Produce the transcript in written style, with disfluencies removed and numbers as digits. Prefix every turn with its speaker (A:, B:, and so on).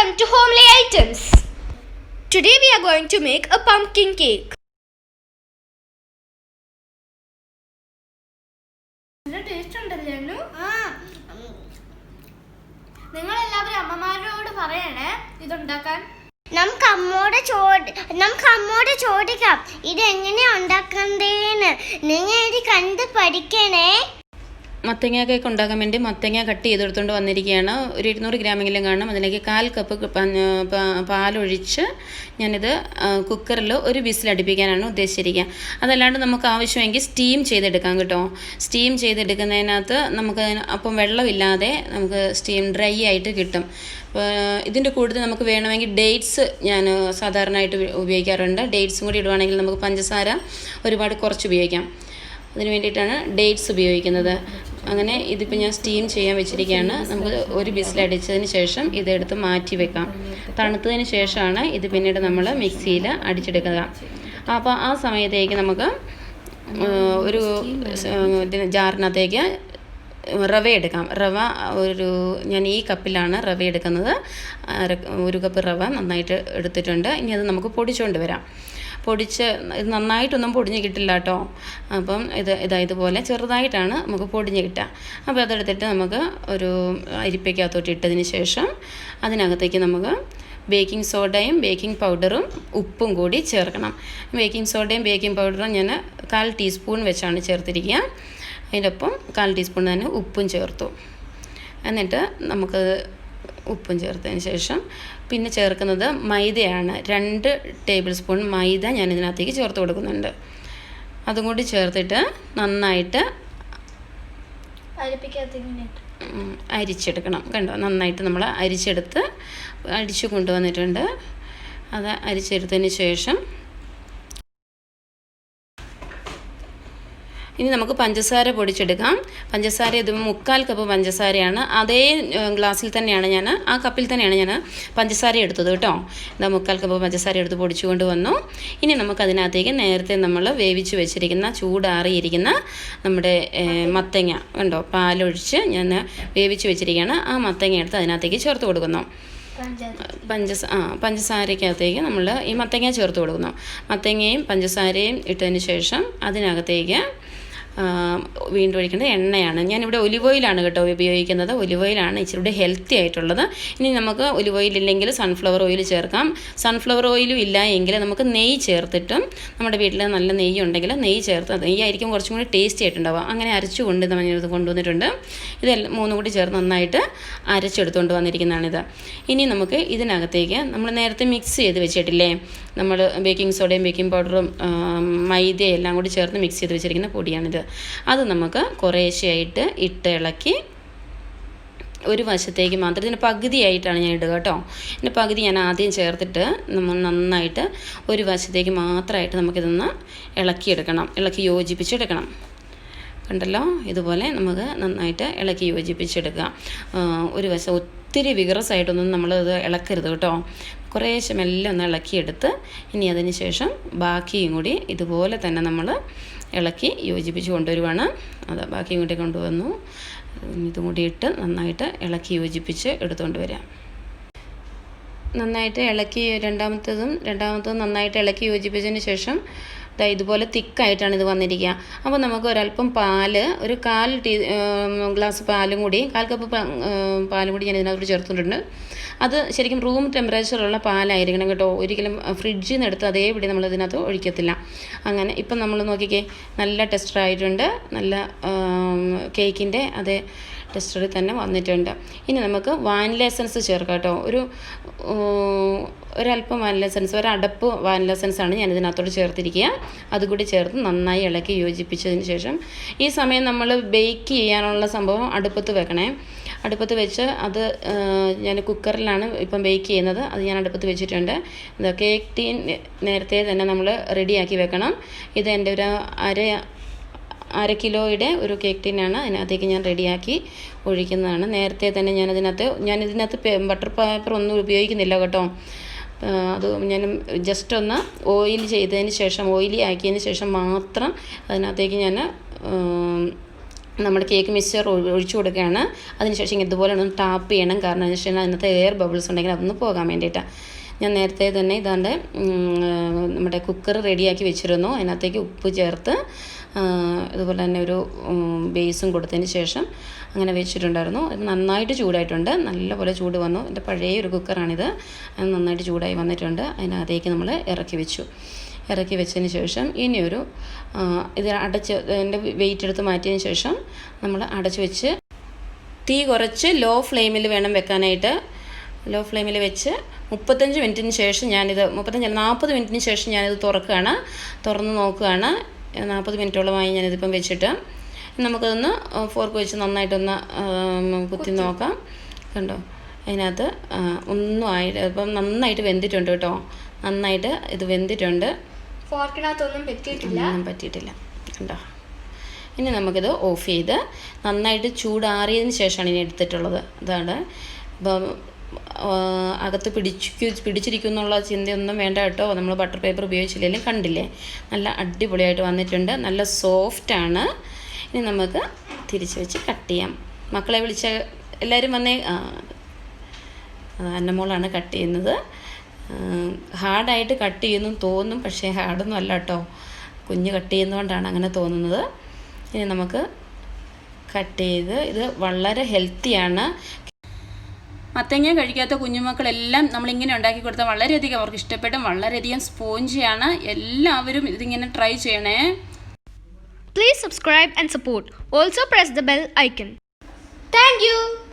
A: Welcome to Homely Items. Today we are going to make a pumpkin cake. Taste ഉണ്ടല്ലേ? നിങ്ങൾ എല്ലാവരും അമ്മമാരോട് പറയണേ ഇതുണ്ടാക്കാൻ.
B: നമുക്ക് അമ്മോട് ചോദിക്കാം ഇതെങ്ങനെയാ ഉണ്ടാക്കണ്ടേന്ന്. നിങ്ങൾ ഇത് കണ്ട് പഠിക്കണേ.
C: മത്തങ്ങ കേക്ക് ഉണ്ടാക്കാൻ വേണ്ടി മത്തങ്ങ കട്ട് ചെയ്തെടുത്തുകൊണ്ട് വന്നിരിക്കുകയാണ്. ഒരു 200 ഗ്രാമെങ്കിലും കാണും. അതിലേക്ക് 1/4 കപ്പ് പാലൊഴിച്ച് ഞാനിത് കുക്കറിൽ ഒരു വിസിലടുപ്പിക്കാനാണ് ഉദ്ദേശിച്ചിരിക്കുക. അതല്ലാണ്ട് നമുക്ക് ആവശ്യമെങ്കിൽ സ്റ്റീം ചെയ്തെടുക്കാം കേട്ടോ. സ്റ്റീം ചെയ്തെടുക്കുന്നതിനകത്ത് നമുക്ക് അപ്പം വെള്ളമില്ലാതെ നമുക്ക് സ്റ്റീം ഡ്രൈ ആയിട്ട് കിട്ടും. ഇതിൻ്റെ കൂടുതൽ നമുക്ക് വേണമെങ്കിൽ ഡേറ്റ്സ് ഞാൻ സാധാരണയായിട്ട് ഉപയോഗിക്കാറുണ്ട്. ഡേറ്റ്സും കൂടി ഇടുവാണെങ്കിൽ നമുക്ക് പഞ്ചസാര ഒരുപാട് കുറച്ച് ഉപയോഗിക്കാം. അതിന് വേണ്ടിയിട്ടാണ് ഡേറ്റ്സ് ഉപയോഗിക്കുന്നത്. അങ്ങനെ ഇതിപ്പോൾ ഞാൻ സ്റ്റീം ചെയ്യാൻ വെച്ചിരിക്കുകയാണ്. നമുക്ക് ഒരു വിസിലടിച്ചതിന് ശേഷം ഇതെടുത്ത് മാറ്റി വെക്കാം. തണുത്തതിന് ശേഷമാണ് ഇത് പിന്നീട് നമ്മൾ മിക്സിയിൽ അടിച്ചെടുക്കുക. അപ്പോൾ ആ സമയത്തേക്ക് നമുക്ക് ഒരു ജാറിനകത്തേക്ക് റവ എടുക്കാം. റവ ഞാൻ ഈ കപ്പിലാണ് റവ എടുക്കുന്നത്. 1 കപ്പ് റവ നന്നായിട്ട് എടുത്തിട്ടുണ്ട്. ഇനി അത് നമുക്ക് പൊടിച്ചുകൊണ്ട് വരാം. ഇത് നന്നായിട്ടൊന്നും പൊടിഞ്ഞ് കിട്ടില്ല കേട്ടോ. അപ്പം ഇതുപോലെ ചെറുതായിട്ടാണ് നമുക്ക് പൊടിഞ്ഞ് കിട്ടുക. അപ്പോൾ അതെടുത്തിട്ട് നമുക്ക് ഒരു അരിപ്പയ്ക്കകത്തോട്ട് ഇട്ടതിന് ശേഷം അതിനകത്തേക്ക് നമുക്ക് ബേക്കിംഗ് സോഡയും ബേക്കിംഗ് പൗഡറും ഉപ്പും കൂടി ചേർക്കണം. ബേക്കിംഗ് സോഡയും ബേക്കിംഗ് പൗഡറും ഞാൻ 1/4 ടീസ്പൂൺ വെച്ചാണ് ചേർത്തിരിക്കുക. അതിൻ്റെ ഒപ്പം 1/4 ടീസ്പൂൺ തന്നെ ഉപ്പും ചേർത്തു. എന്നിട്ട് നമുക്ക് ഉപ്പും ചേർത്തതിന് ശേഷം പിന്നെ ചേർക്കുന്നത് മൈദയാണ്. 2 ടേബിൾ സ്പൂൺ മൈദ ഞാൻ ഇതിനകത്തേക്ക് ചേർത്ത് കൊടുക്കുന്നുണ്ട്. അതും കൂടി ചേർത്തിട്ട് നന്നായിട്ട് അരിച്ചെടുക്കണം. കണ്ടോ, നന്നായിട്ട് നമ്മൾ അരിച്ചു കൊണ്ടുവന്നിട്ടുണ്ട്. അത് അരിച്ചെടുത്തതിന് ശേഷം ഇനി നമുക്ക് പഞ്ചസാര പൊടിച്ചെടുക്കാം. പഞ്ചസാര ഇത് 3/4 കപ്പ് പഞ്ചസാരയാണ്. അതേ ഗ്ലാസ്സിൽ തന്നെയാണ് ആ കപ്പിൽ തന്നെയാണ് ഞാൻ പഞ്ചസാര എടുത്തത് കേട്ടോ. 3/4 കപ്പ് പഞ്ചസാര എടുത്ത് പൊടിച്ചു കൊണ്ട് വന്നു. ഇനി നമുക്കതിനകത്തേക്ക് നേരത്തെ നമ്മൾ വേവിച്ച് വെച്ചിരിക്കുന്ന ചൂടാറിയിരിക്കുന്ന നമ്മുടെ മത്തങ്ങ കണ്ടോ, പാലൊഴിച്ച് ഞാൻ വേവിച്ച് വെച്ചിരിക്കുകയാണ്. ആ മത്തങ്ങ എടുത്ത് അതിനകത്തേക്ക് ചേർത്ത് കൊടുക്കുന്നു. പഞ്ചസാരക്കകത്തേക്ക് നമ്മൾ ഈ മത്തങ്ങ ചേർത്ത് കൊടുക്കുന്നു. മത്തങ്ങയും പഞ്ചസാരയും ഇട്ടതിന് ശേഷം അതിനകത്തേക്ക് വീണ്ടും ഒഴിക്കേണ്ടത് എണ്ണയാണ്. ഞാനിവിടെ ഒലിവ് ഓയിലാണ് കേട്ടോ ഉപയോഗിക്കുന്നത്. ഒലിവ് ഓയിലാണ് ഇച്ചിരി ഹെൽത്തി ആയിട്ടുള്ളത്. ഇനി നമുക്ക് ഒലിവ് ഓയിൽ ഇല്ലെങ്കിൽ സൺഫ്ലവർ ഓയിൽ ചേർക്കാം. സൺഫ്ലവർ ഓയിലും ഇല്ല എങ്കിൽ നമുക്ക് നെയ്യ് ചേർത്തിട്ടും, നമ്മുടെ വീട്ടിൽ നല്ല നെയ്യ് ഉണ്ടെങ്കിൽ നെയ്യ് ചേർത്ത്, നെയ്യായിരിക്കും കുറച്ചും കൂടി ടേസ്റ്റി ആയിട്ടുണ്ടാവുക. അങ്ങനെ അരച്ചുകൊണ്ട് നമ്മൾ കൊണ്ടുവന്നിട്ടുണ്ട്. ഇതെല്ലാം 3 കൂടി ചേർത്ത് നന്നായിട്ട് അരച്ചെടുത്തുകൊണ്ട് വന്നിരിക്കുന്നതാണിത്. ഇനി നമുക്ക് ഇതിനകത്തേക്ക് നമ്മൾ നേരത്തെ മിക്സ് ചെയ്ത് വെച്ചിട്ടില്ലേ, നമ്മൾ ബേക്കിംഗ് സോഡയും ബേക്കിംഗ് പൗഡറും മൈദയും എല്ലാം കൂടി ചേർത്ത് മിക്സ് ചെയ്ത് വെച്ചിരിക്കുന്ന പൊടിയാണിത്. അത് നമുക്ക് കുറേശ്ശെയായിട്ട് ഇട്ട് ഇളക്കി ഒരു വശത്തേക്ക് മാത്രം, ഇതിന് പകുതിയായിട്ടാണ് ഞാൻ ഇടുക കേട്ടോ. ഇതിൻ്റെ പകുതി ഞാൻ ആദ്യം ചേർത്തിട്ട് നമ്മൾ നന്നായിട്ട് ഒരു വശത്തേക്ക് മാത്രമായിട്ട് നമുക്കിതൊന്ന് ഇളക്കി യോജിപ്പിച്ചെടുക്കണം. കണ്ടല്ലോ, ഇതുപോലെ നമുക്ക് നന്നായിട്ട് ഇളക്കി യോജിപ്പിച്ചെടുക്കുക. ഒരു വശം ഒത്തിരി വിഗ്രസായിട്ടൊന്നും നമ്മളത് ഇളക്കരുത് കേട്ടോ. കുറേശ്ശെ മെല്ലെ ഒന്ന് ഇളക്കിയെടുത്ത് ഇനി അതിന് ശേഷം ബാക്കിയും കൂടി ഇതുപോലെ തന്നെ നമ്മൾ ഇളക്കി യോജിപ്പിച്ച് കൊണ്ടുവരുവാണ്. ബാക്കിയും കൂടി കൊണ്ടുവന്നു. ഇതും കൂടി ഇട്ട് നന്നായിട്ട് ഇളക്കി യോജിപ്പിച്ച് എടുത്തുകൊണ്ട് വരാം. നന്നായിട്ട് ഇളക്കി രണ്ടാമത്തതും നന്നായിട്ട് ഇളക്കി യോജിപ്പിച്ചതിന് ശേഷം ഇതുപോലെ തിക്കായിട്ടാണ് ഇത് വന്നിരിക്കുക. അപ്പോൾ നമുക്ക് ഒരല്പം പാല്, ഒരു 1/4 ഗ്ലാസ് പാലും കൂടി, 1/4 കപ്പ് പാലും കൂടി ഞാൻ ഇതിനകത്തോട് ചേർത്തിട്ടുണ്ട്. അത് ശരിക്കും റൂം ടെമ്പറേച്ചറുള്ള പാലായിരിക്കണം കേട്ടോ. ഒരിക്കലും ഫ്രിഡ്ജിൽ നിന്ന് എടുത്ത് അതേപടി നമ്മൾ ഇതിനകത്ത് ഒഴിക്കത്തില്ല. അങ്ങനെ ഇപ്പം നമ്മൾ നോക്കിക്കേ, നല്ല ടെക്സ്ചറായിട്ടുണ്ട്. നല്ല കേക്കിൻ്റെ അതേ ടെക്സ്ചറിൽ തന്നെ വന്നിട്ടുണ്ട്. ഇനി നമുക്ക് വാനില എസൻസ് ചേർക്കാം കേട്ടോ. ഒരല്പം വാനില എസൻസ്, ഒരടപ്പ് വാനില എസൻസാണ് ഞാൻ ഇതിനകത്തോട് ചേർത്തിരിക്കുക. അതുകൂടി ചേർത്ത് നന്നായി ഇളക്കി യോജിപ്പിച്ചതിന് ശേഷം ഈ സമയം നമ്മൾ ബേക്ക് ചെയ്യാനുള്ള സംഭവം അടുപ്പത്ത് വെക്കണേ. അടുപ്പത്ത് വെച്ച് അത് ഞാൻ കുക്കറിലാണ് ഇപ്പം ബേക്ക് ചെയ്യുന്നത്. അത് ഞാൻ അടുപ്പത്ത് വെച്ചിട്ടുണ്ട്. കേക്ക് ടീൻ നേരത്തെ തന്നെ നമ്മൾ റെഡിയാക്കി വെക്കണം. ഇത് എൻ്റെ ഒരു അര കിലോയുടെ ഒരു കേക്ക് ടീനാണ്. അതിനകത്തേക്ക് ഞാൻ റെഡിയാക്കി ഒഴിക്കുന്നതാണ്. നേരത്തെ തന്നെ ഞാനിതിനകത്ത് ബട്ടർ പേപ്പർ ഒന്നും ഉപയോഗിക്കുന്നില്ല കേട്ടോ. അത് ഞാൻ ജസ്റ്റ് ഒന്ന് ഓയിലി ആക്കിയതിന് ശേഷം മാത്രം അതിനകത്തേക്ക് ഞാൻ നമ്മുടെ കേക്ക് മിക്സ്ചർ ഒഴിച്ചു കൊടുക്കുകയാണ്. അതിനുശേഷം ഇതുപോലെ ഒന്ന് ടാപ്പ് ചെയ്യണം. കാരണം എന്ന് വെച്ച് കഴിഞ്ഞാൽ അതിനകത്ത് എയർ ബബിൾസ് ഉണ്ടെങ്കിൽ അതൊന്ന് പോകാൻ വേണ്ടിയിട്ടാണ്. ഞാൻ നേരത്തെ തന്നെ ഇതാണ്ട് നമ്മുടെ കുക്കർ റെഡിയാക്കി വെച്ചിരുന്നു. അതിനകത്തേക്ക് ഉപ്പ് ചേർത്ത് ഇതുപോലെ തന്നെ ഒരു ബേസും കൊടുത്തതിന് ശേഷം അങ്ങനെ വെച്ചിട്ടുണ്ടായിരുന്നു. അത് നന്നായിട്ട് ചൂടായിട്ടുണ്ട്, നല്ലപോലെ ചൂട് വന്നു. എൻ്റെ പഴയ ഒരു കുക്കറാണിത്. അത് നന്നായിട്ട് ചൂടായി വന്നിട്ടുണ്ട്. അതിനകത്തേക്ക് നമ്മൾ ഇറക്കി വെച്ചതിന് ശേഷം ഇനിയൊരു ഇത് അടച്ച് അതിൻ്റെ വെയിറ്റ് എടുത്ത് മാറ്റിയതിന് ശേഷം നമ്മൾ അടച്ച് വെച്ച് തീ കുറച്ച് ലോ ഫ്ലെയിമിൽ വേണം വെക്കാനായിട്ട്. ലോ ഫ്ലെയിമിൽ വെച്ച് 35 മിനിറ്റിന് ശേഷം 40 മിനിറ്റിന് ശേഷം ഞാനിത് തുറന്ന് നോക്കുകയാണ്. 40 മിനിറ്റോളമായി ഞാനിതിപ്പം വെച്ചിട്ട് നമുക്കതൊന്ന് ഫോർക്ക് വെച്ച് നന്നായിട്ടൊന്ന് കുത്തി നോക്കാം. കണ്ടോ, അതിനകത്ത് ഒന്നും ആയിട്ട് ഇപ്പം നന്നായിട്ട് വെന്തിട്ടുണ്ട് കേട്ടോ. നന്നായിട്ട് ഇത് വെന്തിട്ടുണ്ട്.
A: ഫോർക്കിനകത്തൊന്നും
C: പറ്റിയിട്ടില്ല കണ്ടോ. ഇനി നമുക്കിത് ഓഫ് ചെയ്ത് നന്നായിട്ട് ചൂടാറിയതിന് ശേഷമാണ് ഇനി എടുത്തിട്ടുള്ളത്. അതാണ് ഇപ്പം അകത്ത് പിടിച്ചിരിക്കുന്നുള്ള ചിന്തയൊന്നും വേണ്ട കേട്ടോ. നമ്മൾ ബട്ടർ പേപ്പർ ഉപയോഗിച്ചില്ലെങ്കിലും കണ്ടില്ലേ, നല്ല അടിപൊളിയായിട്ട് വന്നിട്ടുണ്ട്. നല്ല സോഫ്റ്റാണ്. ഇനി നമുക്ക് തിരിച്ച് വെച്ച് കട്ട് ചെയ്യാം. മക്കളെ വിളിച്ച എല്ലാവരും വന്നേ. അന്നമോളാണ് കട്ട് ചെയ്യുന്നത്. ഹാർഡായിട്ട് കട്ട് ചെയ്യുന്നു തോന്നും, പക്ഷേ ഹാർഡൊന്നും അല്ല കേട്ടോ. കുഞ്ഞ് കട്ട് ചെയ്യുന്നതുകൊണ്ടാണ് അങ്ങനെ തോന്നുന്നത്. ഇനി നമുക്ക് കട്ട് ചെയ്ത്, ഇത് വളരെ ഹെൽത്തിയാണ്. മത്തങ്ങ കഴിക്കാത്ത കുഞ്ഞുമക്കളെല്ലാം നമ്മളിങ്ങനെ ഉണ്ടാക്കി കൊടുത്താൽ വളരെയധികം അവർക്ക് ഇഷ്ടപ്പെടും. വളരെയധികം സ്പോഞ്ചിയാണ്. എല്ലാവരും ഇതിങ്ങനെ ട്രൈ ചെയ്യണേ.
A: Please subscribe and support. Also press the bell icon. Thank you.